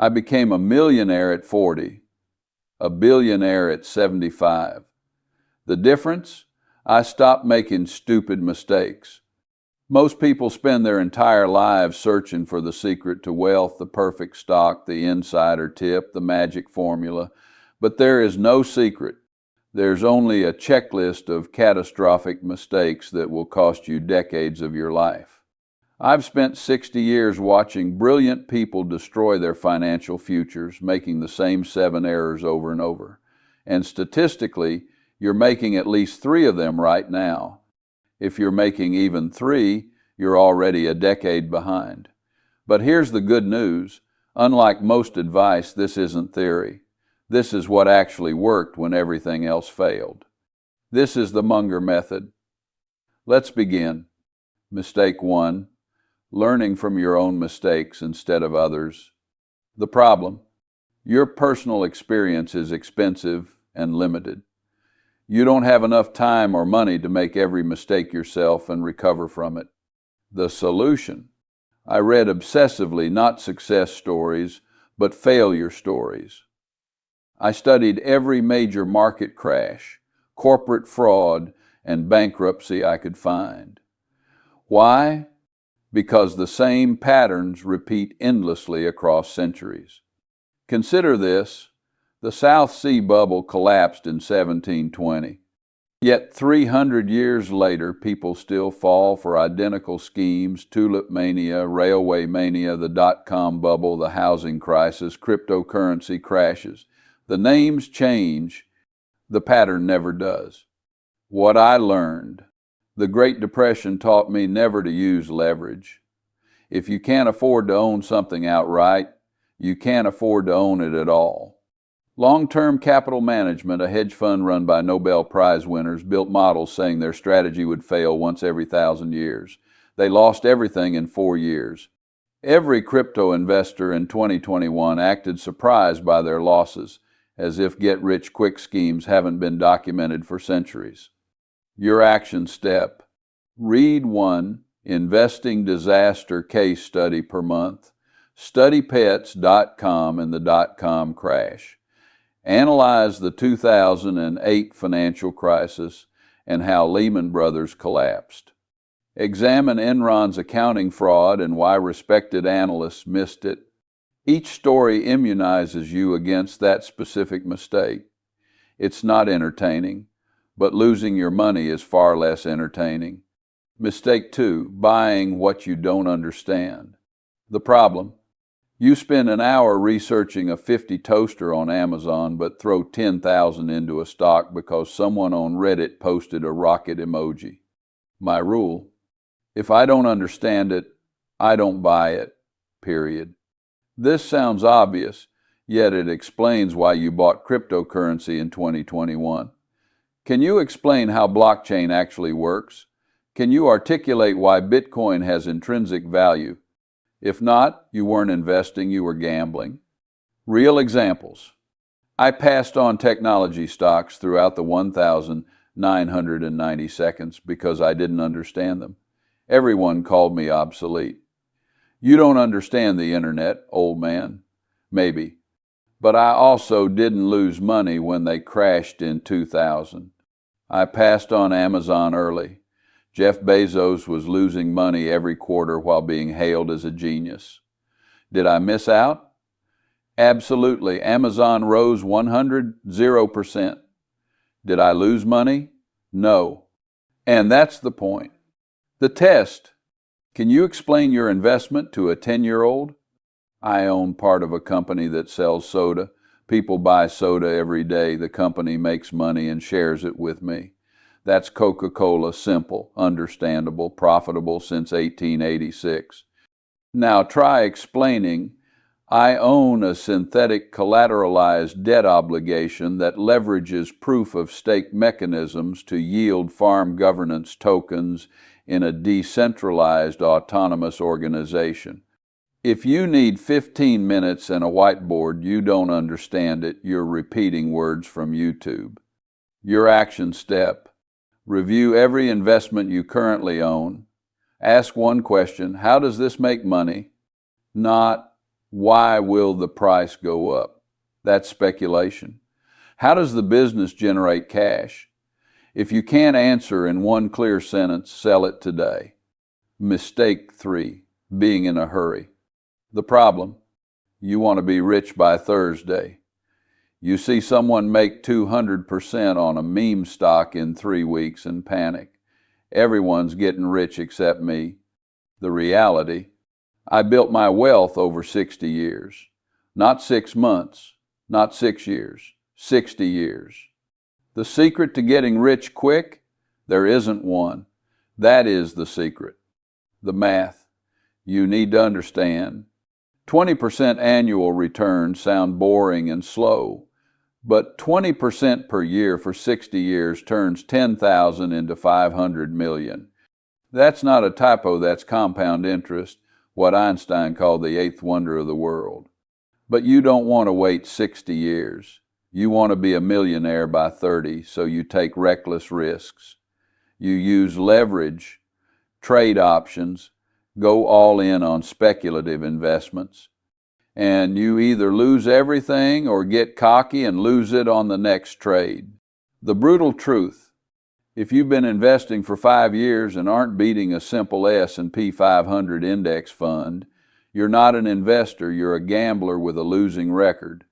I became a millionaire at 40, a billionaire at 75. The difference? I stopped making stupid mistakes. Most people spend their entire lives searching for the secret to wealth, the perfect stock, the insider tip, the magic formula. But there is no secret. There's only a checklist of catastrophic mistakes that will cost you decades of your life. I've spent 60 years watching brilliant people destroy their financial futures, making the same 7 errors over and over. And statistically, you're making at least 3 of them right now. If you're making even 3, you're already a decade behind. But here's the good news. Unlike most advice, this isn't theory. This is what actually worked when everything else failed. This is the Munger method. Let's begin. Mistake 1. Learning from your own mistakes instead of others. The problem: your personal experience is expensive and limited. You don't have enough time or money to make every mistake yourself and recover from it. The solution: I read obsessively not success stories, but failure stories. I studied every major market crash, corporate fraud, and bankruptcy I could find. Why? Because the same patterns repeat endlessly across centuries. Consider this: the South Sea bubble collapsed in 1720. Yet 300 years later, people still fall for identical schemes: tulip mania, railway mania, the dot-com bubble, the housing crisis, cryptocurrency crashes. The names change, the pattern never does. What I learned: the Great Depression taught me never to use leverage. If you can't afford to own something outright, you can't afford to own it at all. Long-term capital management, a hedge fund run by Nobel Prize winners, built models saying their strategy would fail once every 1,000 years. They lost everything in 4 years. Every crypto investor in 2021 acted surprised by their losses, as if get-rich-quick schemes haven't been documented for centuries. Your action step: read 1 investing disaster case study per month, studypets.com and the dot-com crash. Analyze the 2008 financial crisis and how Lehman Brothers collapsed. Examine Enron's accounting fraud and why respected analysts missed it. Each story immunizes you against that specific mistake. It's not entertaining, but losing your money is far less entertaining. Mistake 2, buying what you don't understand. The problem: you spend an hour researching a 50 toaster on Amazon, but throw 10,000 into a stock because someone on Reddit posted a rocket emoji. My rule: if I don't understand it, I don't buy it, period. This sounds obvious, yet it explains why you bought cryptocurrency in 2021. Can you explain how blockchain actually works? Can you articulate why Bitcoin has intrinsic value? If not, you weren't investing, you were gambling. Real examples: I passed on technology stocks throughout the 1,990 seconds because I didn't understand them. Everyone called me obsolete. You don't understand the internet, old man. Maybe. But I also didn't lose money when they crashed in 2000. I passed on Amazon early. Jeff Bezos was losing money every quarter while being hailed as a genius. Did I miss out? Absolutely. Amazon rose 0%. Did I lose money? No. And that's the point. The test: can you explain your investment to a 10-year-old? I own part of a company that sells soda. People buy soda every day. The company makes money and shares it with me. That's Coca-Cola, simple, understandable, profitable since 1886. Now try explaining: I own a synthetic collateralized debt obligation that leverages proof-of-stake mechanisms to yield farm governance tokens in a decentralized autonomous organization. If you need 15 minutes and a whiteboard, you don't understand it, you're repeating words from YouTube. Your action step: review every investment you currently own. Ask one question: how does this make money? Not, Why will the price go up? That's speculation. How does the business generate cash? If you can't answer in one clear sentence, sell it today. Mistake 3, being in a hurry. The problem: you want to be rich by Thursday. You see someone make 200% on a meme stock in 3 weeks and panic. Everyone's getting rich except me. The reality: I built my wealth over 60 years. Not 6 months, not 6 years, 60 years. The secret to getting rich quick? There isn't one. That is the secret. The math. You need to understand. 20% annual returns sound boring and slow, but 20% per year for 60 years turns 10,000 into 500 million. That's not a typo, that's compound interest, what Einstein called the eighth wonder of the world. But you don't want to wait 60 years. You want to be a millionaire by 30, so you take reckless risks. You use leverage, trade options, go all in on speculative investments, and you either lose everything or get cocky and lose it on the next trade. The brutal truth: if you've been investing for 5 years and aren't beating a simple S&P 500 index fund, you're not an investor, you're a gambler with a losing record.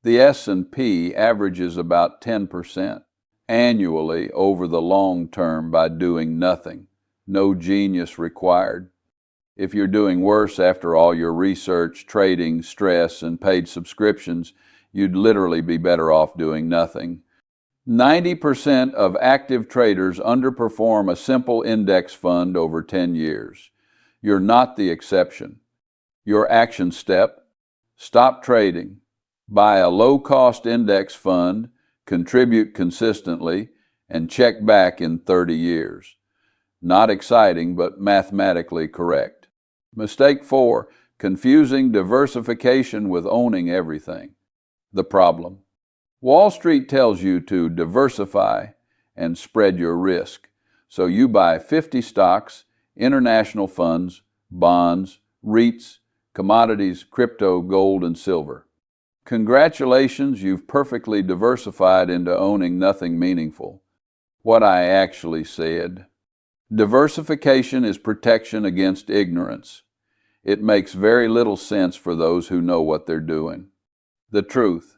The S&P averages about 10% annually over the long term by doing nothing. No genius required. If you're doing worse after all your research, trading, stress, and paid subscriptions, you'd literally be better off doing nothing. 90% of active traders underperform a simple index fund over 10 years. You're not the exception. Your action step: stop trading. Buy a low-cost index fund, contribute consistently, and check back in 30 years. Not exciting, but mathematically correct. Mistake 4, confusing diversification with owning everything. The problem: Wall Street tells you to diversify and spread your risk. So you buy 50 stocks, international funds, bonds, REITs, commodities, crypto, gold, and silver. Congratulations, you've perfectly diversified into owning nothing meaningful. What I actually said: diversification is protection against ignorance. It makes very little sense for those who know what they're doing. The truth: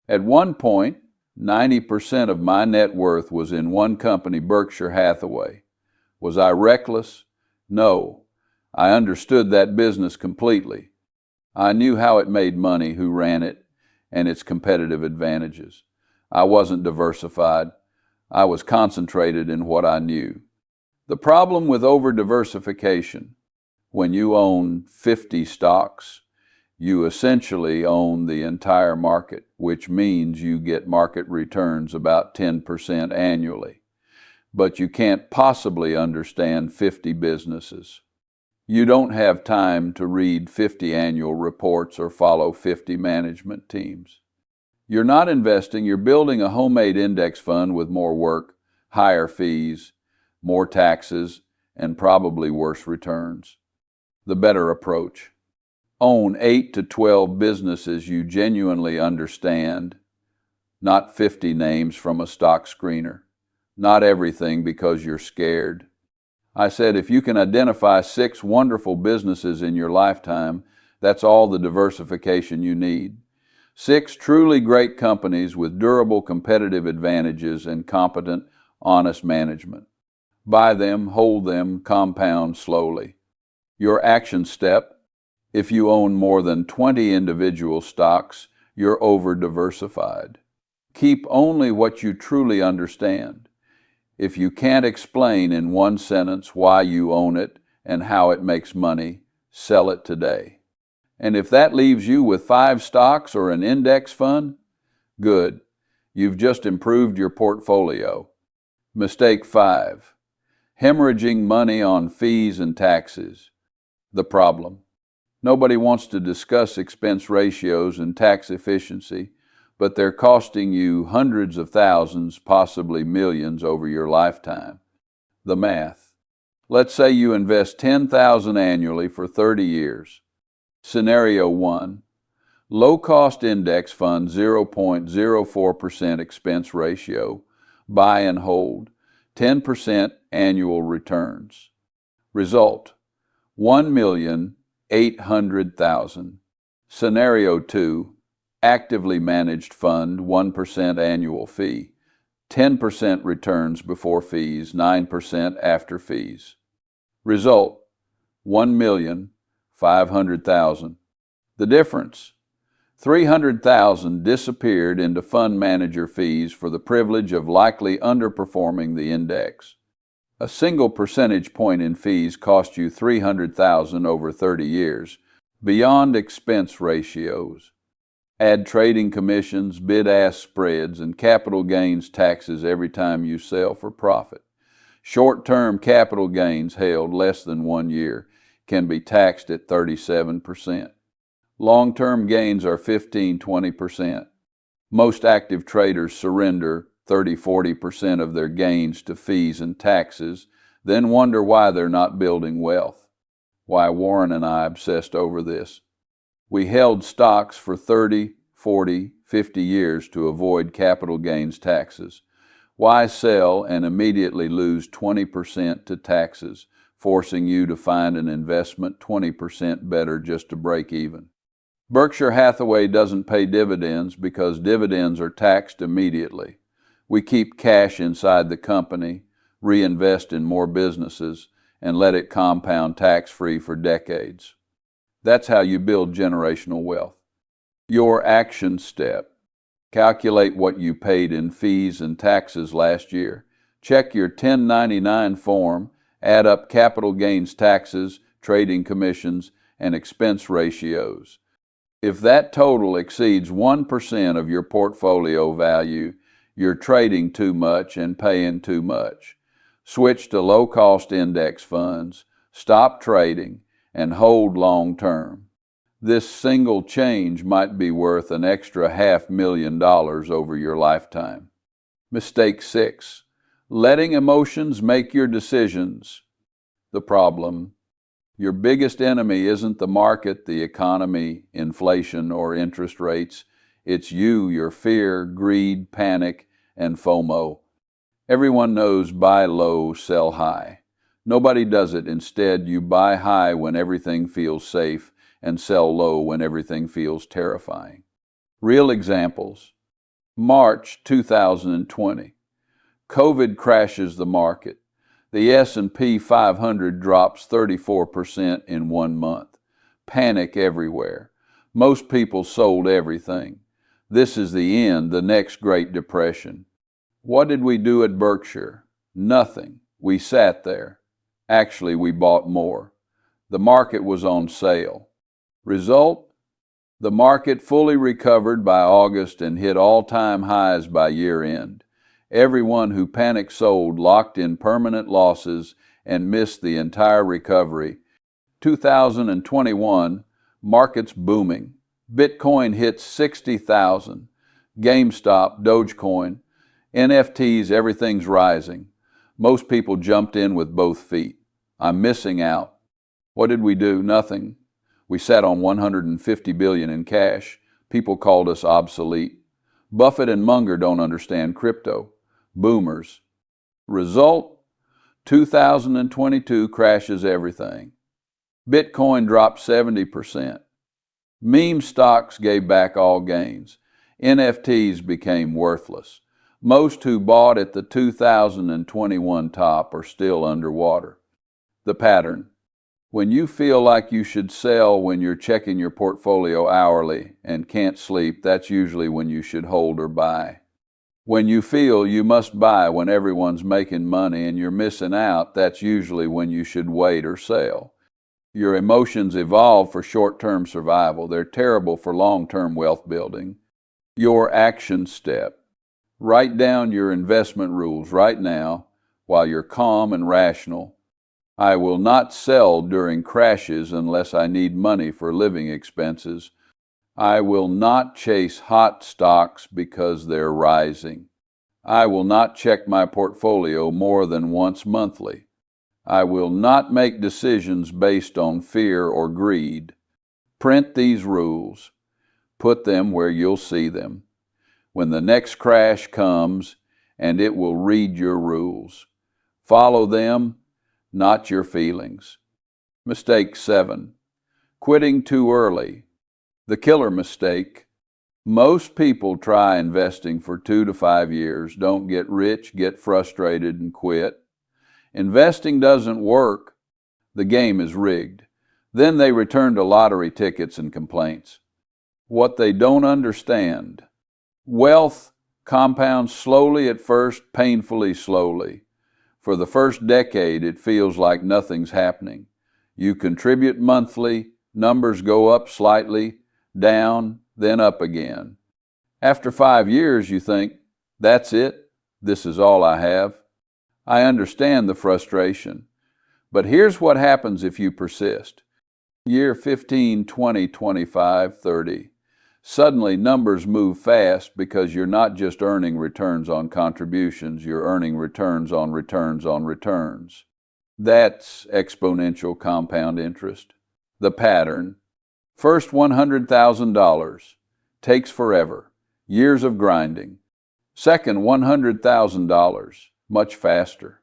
at one point, 90% of my net worth was in one company, Berkshire Hathaway. Was I reckless? No. I understood that business completely. I knew how it made money, who ran it, and its competitive advantages. I wasn't diversified. I was concentrated in what I knew. The problem with over-diversification: when you own 50 stocks, you essentially own the entire market, which means you get market returns about 10% annually. But you can't possibly understand 50 businesses. You don't have time to read 50 annual reports or follow 50 management teams. You're not investing, you're building a homemade index fund with more work, higher fees, more taxes, and probably worse returns. The better approach: own 8 to 12 businesses you genuinely understand, not 50 names from a stock screener, not everything because you're scared. I said if you can identify 6 wonderful businesses in your lifetime, that's all the diversification you need. 6 truly great companies with durable competitive advantages and competent, honest management. Buy them, hold them, compound slowly. Your action step: if you own more than 20 individual stocks, you're over-diversified. Keep only what you truly understand. If you can't explain in one sentence why you own it and how it makes money, sell it today. And if that leaves you with 5 stocks or an index fund, good. You've just improved your portfolio. Mistake 5, hemorrhaging money on fees and taxes. The problem: nobody wants to discuss expense ratios and tax efficiency, but they're costing you hundreds of thousands, possibly millions over your lifetime. The math: let's say you invest $10,000 annually for 30 years. Scenario 1. Low-cost index fund 0.04% expense ratio, buy and hold, 10% annual returns. Result, $1,800,000. Scenario 2, actively managed fund, 1% annual fee, 10% returns before fees, 9% after fees. Result, $1,500,000. The difference, $300,000 disappeared into fund manager fees for the privilege of likely underperforming the index. A single percentage point in fees cost you $300,000 over 30 years, beyond expense ratios. Add trading commissions, bid-ask spreads, and capital gains taxes every time you sell for profit. Short-term capital gains held less than 1 year can be taxed at 37%. Long-term gains are 15-20%. Most active traders surrender 30-40% of their gains to fees and taxes, then wonder why they're not building wealth. Why Warren and I obsessed over this. We held stocks for 30, 40, 50 years to avoid capital gains taxes. Why sell and immediately lose 20% to taxes, forcing you to find an investment 20% better just to break even? Berkshire Hathaway doesn't pay dividends because dividends are taxed immediately. We keep cash inside the company, reinvest in more businesses, and let it compound tax-free for decades. That's how you build generational wealth. Your action step. Calculate what you paid in fees and taxes last year. Check your 1099 form, add up capital gains taxes, trading commissions, and expense ratios. If that total exceeds 1% of your portfolio value, you're trading too much and paying too much. Switch to low-cost index funds, stop trading, and hold long-term. This single change might be worth an extra $500,000 over your lifetime. Mistake 6. Letting emotions make your decisions. The problem. Your biggest enemy isn't the market, the economy, inflation, or interest rates. It's you, your fear, greed, panic, and FOMO. Everyone knows buy low, sell high. Nobody does it. Instead, you buy high when everything feels safe and sell low when everything feels terrifying. Real examples. March 2020. COVID crashes the market. The S&P 500 drops 34% in 1 month. Panic everywhere. Most people sold everything. This is the end, the next Great Depression. What did we do at Berkshire? Nothing. We sat there. Actually, we bought more. The market was on sale. Result? The market fully recovered by August and hit all-time highs by year-end. Everyone who panic sold locked in permanent losses and missed the entire recovery. 2021, markets booming. Bitcoin hit 60,000. GameStop, Dogecoin, NFTs, everything's rising. Most people jumped in with both feet. I'm missing out. What did we do? Nothing. We sat on $150 billion in cash. People called us obsolete. Buffett and Munger don't understand crypto. Boomers. Result? 2022 crashes everything. Bitcoin dropped 70%. Meme stocks gave back all gains. NFTs became worthless. Most who bought at the 2021 top are still underwater. The pattern. When you feel like you should sell when you're checking your portfolio hourly and can't sleep, that's usually when you should hold or buy. When you feel you must buy when everyone's making money and you're missing out, that's usually when you should wait or sell. Your emotions evolve for short-term survival. They're terrible for long-term wealth building. Your action step. Write down your investment rules right now while you're calm and rational. I will not sell during crashes unless I need money for living expenses. I will not chase hot stocks because they're rising. I will not check my portfolio more than once monthly. I will not make decisions based on fear or greed. Print these rules. Put them where you'll see them. When the next crash comes, and it will read your rules. Follow them, not your feelings. Mistake 7. Quitting too early. The killer mistake. Most people try investing for 2 to 5 years, don't get rich, get frustrated, and quit. Investing doesn't work. The game is rigged. Then they return to lottery tickets and complaints. What they don't understand. Wealth compounds slowly at first, painfully slowly. For the first decade, it feels like nothing's happening. You contribute monthly, numbers go up slightly, down, then up again. After 5 years, you think, that's it, this is all I have. I understand the frustration. But here's what happens if you persist. Year 15, 20, 25, 30. Suddenly, numbers move fast because you're not just earning returns on contributions, you're earning returns on returns on returns. That's exponential compound interest. The pattern. First $100,000. Takes forever. Years of grinding. Second $100,000. Much faster.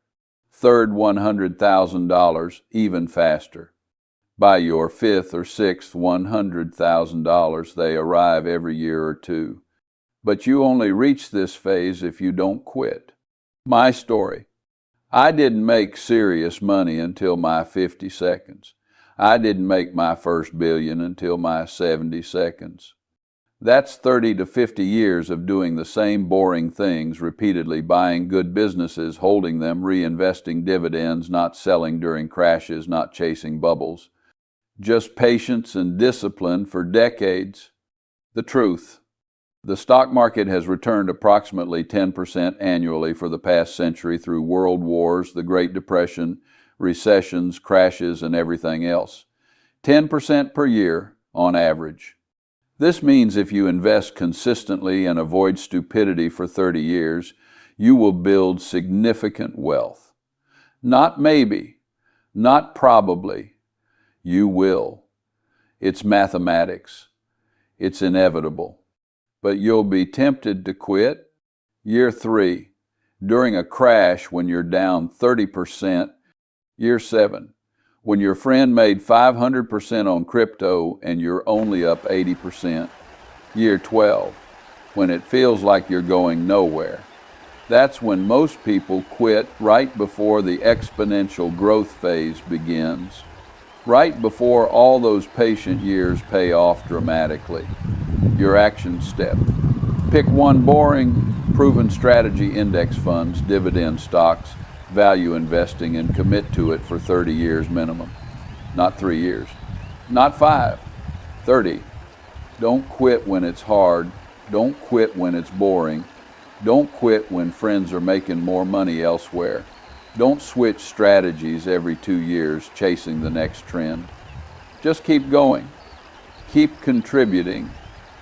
Third $100,000. Even faster. By your fifth or sixth $100,000, they arrive every year or two. But you only reach this phase if you don't quit. My story. I didn't make serious money until my 50 seconds. I didn't make my first billion until my 70 seconds. That's 30 to 50 years of doing the same boring things repeatedly, buying good businesses, holding them, reinvesting dividends, not selling during crashes, not chasing bubbles. Just patience and discipline for decades. The truth. The stock market has returned approximately 10% annually for the past century through world wars, the Great Depression, recessions, crashes, and everything else. 10% per year on average. This means if you invest consistently and avoid stupidity for 30 years, you will build significant wealth. Not maybe, not probably. You will. It's mathematics. It's inevitable. But you'll be tempted to quit. Year 3, during a crash when you're down 30%. Year 7, when your friend made 500% on crypto and you're only up 80%. Year 12, when it feels like you're going nowhere. That's when most people quit, right before the exponential growth phase begins. Right before all those patient years pay off dramatically. Your action step. Pick one boring, proven strategy: index funds, dividend stocks, value investing, and commit to it for 30 years minimum. Not 3 years. Not 5. 30. Don't quit when it's hard. Don't quit when it's boring. Don't quit when friends are making more money elsewhere. Don't switch strategies every 2 years chasing the next trend. Just keep going. Keep contributing.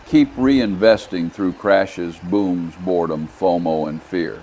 Keep reinvesting through crashes, booms, boredom, FOMO, and fear.